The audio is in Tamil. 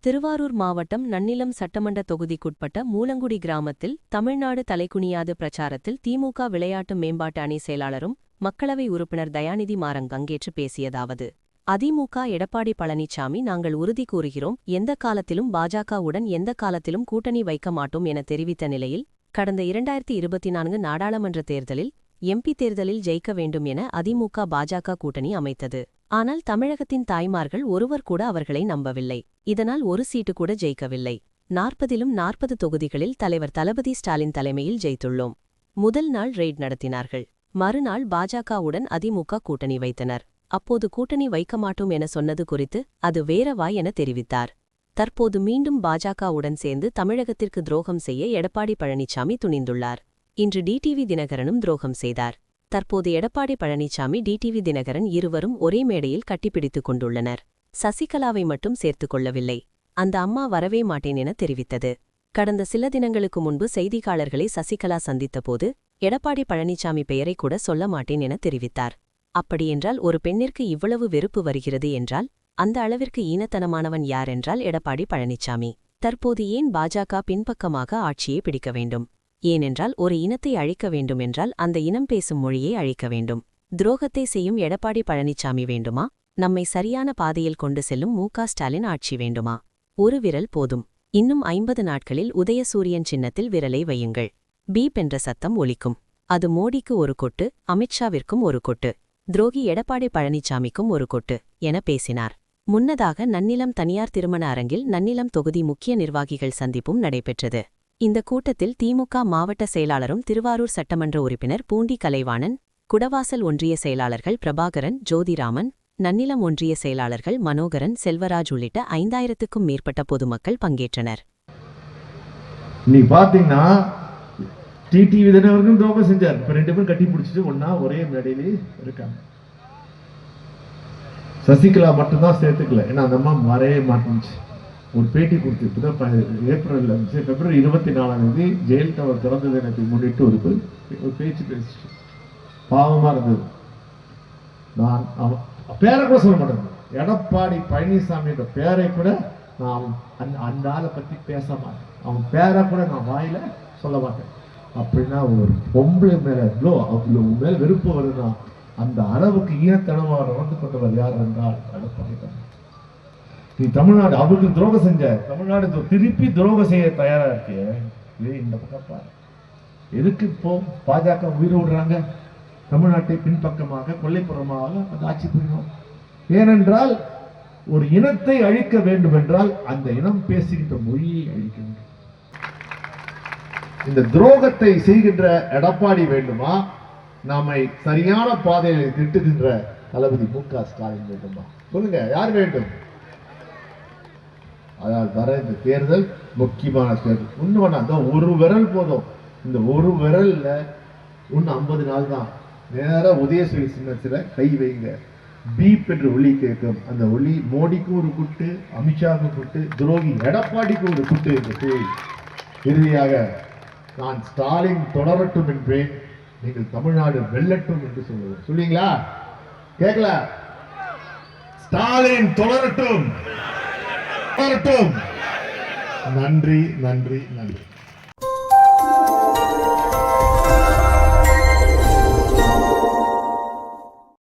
திருவாரூர் மாவட்டம் நன்னிலம் சட்டமன்ற தொகுதிக்குட்பட்ட மூலங்குடி கிராமத்தில் தமிழ்நாடு தலைகுனியாது பிரச்சாரத்தில் திமுக விளையாட்டு மேம்பாட்டு அணி செயலாளரும் மக்களவை உறுப்பினர் தயாநிதி மாறன் பங்கேற்று பேசியதாவது: அதிமுக எடப்பாடி பழனிசாமி, நாங்கள் உறுதி கூறுகிறோம், எந்த காலத்திலும் பாஜகவுடன் எந்த காலத்திலும் கூட்டணி வைக்க மாட்டோம் என தெரிவித்த நிலையில், கடந்த 2024 நாடாளுமன்ற தேர்தலில் எம்பி தேர்தலில் ஜெயிக்க வேண்டும் என அதிமுக பாஜக கூட்டணி அமைத்தது. ஆனால் தமிழகத்தின் தாய்மார்கள் ஒருவர் கூட அவர்களை நம்பவில்லை. இதனால் ஒரு சீட்டு கூட ஜெயிக்கவில்லை. 40 தொகுதிகளில் தலைவர் தளபதி ஸ்டாலின் தலைமையில் ஜெயித்துள்ளோம். முதல் நாள் ரெய்ட் நடத்தினார்கள். மறுநாள் பாஜகவுடன் அதிமுக கூட்டணி வைத்தனர். அப்போது கூட்டணி வைக்க மாட்டோம் என சொன்னது குறித்து அது வேறவா என தெரிவித்தார். தற்போது மீண்டும் பாஜகவுடன் சேர்ந்து தமிழகத்திற்கு துரோகம் செய்ய எடப்பாடி பழனிசாமி துணிந்துள்ளார். இன்று டிடிவி தினகரனும் துரோகம் செய்தார். தற்போது எடப்பாடி பழனிசாமி, டிடிவி தினகரன் இருவரும் ஒரே மேடையில் கட்டிப்பிடித்துக் கொண்டுள்ளனர். சசிகலாவை மட்டும் சேர்த்துக் கொள்ளவில்லை. அந்த அம்மா வரவே மாட்டேன் என தெரிவித்தது. கடந்த சில தினங்களுக்கு முன்பு செய்தியாளர்களை சசிகலா சந்தித்தபோது எடப்பாடி பழனிசாமி பெயரை கூட சொல்ல மாட்டேன் என தெரிவித்தார். அப்படியென்றால் ஒரு பெண்ணிற்கு இவ்வளவு வெறுப்பு வருகிறது என்றால் அந்த அளவிற்கு ஈனத்தனமானவன் யாரென்றால் எடப்பாடி பழனிசாமி. தற்போது ஏன் பாஜக பின்பக்கமாக ஆட்சியை பிடிக்க வேண்டும்? ஏனென்றால் ஒரு இனத்தை அழிக்க வேண்டுமென்றால் அந்த இனம் பேசும் மொழியை அழிக்க வேண்டும். துரோகத்தை செய்யும் எடப்பாடி பழனிசாமி வேண்டுமா? நம்மை சரியான பாதையில் கொண்டு செல்லும் மு.க. ஸ்டாலின் ஆட்சி வேண்டுமா? ஒரு விரல் போதும். இன்னும் 50 நாட்களில் உதயசூரியன் சின்னத்தில் விரலை வையுங்கள். பீப் என்ற சத்தம் ஒலிக்கும். அது மோடிக்கு ஒரு கொட்டு, அமித்ஷாவிற்கும் ஒரு கொட்டு, துரோகி எடப்பாடி பழனிசாமிக்கும் ஒரு கொட்டு என பேசினார். முன்னதாக நன்னிலம் தனியார் திருமண அரங்கில் நன்னிலம் தொகுதி முக்கிய நிர்வாகிகள் சந்திப்பும் நடைபெற்றது. இந்த கூட்டத்தில் திமுக மாவட்ட செயலாளரும் திருவாரூர் சட்டமன்ற உறுப்பினர் பூண்டி கலைவாணன், குடவாசல் ஒன்றிய செயலாளர்கள் பிரபாகரன், ஜோதிராமன், நன்னிலம் ஒன்றிய செயலாளர்கள் மனோகரன், செல்வராஜ் உள்ளிட்ட 5000க்கும் மேற்பட்ட பொதுமக்கள் பங்கேற்றனர். நீ பாத்தீங்கன்னா டிடிவி தினகரனும் துரோகம் செஞ்சார். இப்ப 2 பேரும் கட்டி பிடிச்சிட்டு ஒன்னா ஒரே மேடையிலே இருக்காங்க. சசிகலா மட்டும்தான் சேர்த்துக்கல. ஏன்னா அந்த அம்மா வரவே மாட்டேங்குச்சு. ஒரு பேட்டி கொடுத்து பிப்ரவரி 24 ஜெயலலிதா திறந்த தினத்தை முன்னிட்டு ஒரு பேச்சு பேசிச்சு. பாவமா இருந்தது. நான் பேரை கூட சொல்ல மாட்டேன். எடப்பாடி பழனிசாமி என்ற பேரை கூட நான் அந்த ஆளை பத்தி பேச மாட்டேன். அவன் பேரை கூட நான் வாயில சொல்ல மாட்டேன். அப்படின்னா ஒரு பொம்பளை மேல அவ்வளவு மேல வெறுப்பு வருதுன்னா அந்த அளவுக்கு ஈனத்தனமாக நடந்து கொண்டவர் யார் என்றால் எடப்பாடி தான். நீ தமிழ்நாடு அவருக்கு துரோகம் செஞ்ச, தமிழ்நாடு திருப்பி துரோகம் செய்ய தயாரா இருக்கிய. இந்த பக்கம் எதுக்கு இப்போ பாஜக உயிர் விடுறாங்க? தமிழ்நாட்டை பின்பக்கமாக கொள்ளைப்புறமாக அந்த ஆட்சி புரியணும். ஏனென்றால் ஒரு இனத்தை அழிக்க வேண்டும் என்றால் அந்த இனம் பேசுகின்ற மொழியை அழிக்க வேண்டும். இந்த துரோகத்தை செய்கின்ற எடப்பாடி வேண்டுமா? நம்மை சரியான பாதையில் திட்டுகின்ற தளபதி மு.க. ஸ்டாலின் வேண்டுமா? சொல்லுங்க, யார் வேண்டும்? அதால் வர இந்த தேர்தல் முக்கியமான தேர்தல். இன்னும் அந்த ஒரு விரல் போதும். இந்த ஒரு விரல்ல இன்னும் 50 நாள் தான். நேர உதயசூரிய சின்னத்துல கை வைங்க. பீப் என்று ஒளி கேட்கும். அந்த ஒளி மோடிக்கும் ஒரு குட்டு, அமித்ஷாவுக்கு குட்டு, துரோகி எடப்பாடிக்கு ஒரு குட்டு என்று கூறி இறுதியாக நான் ஸ்டாலின் தொடரட்டும் என்பேன், நீங்கள் தமிழ்நாடு வெல்லட்டும் என்று சொல்லுவேன். சொல்லுவீங்களா? கேட்கல? ஸ்டாலின் தொடரட்டும். நன்றி, நன்றி, நன்றி.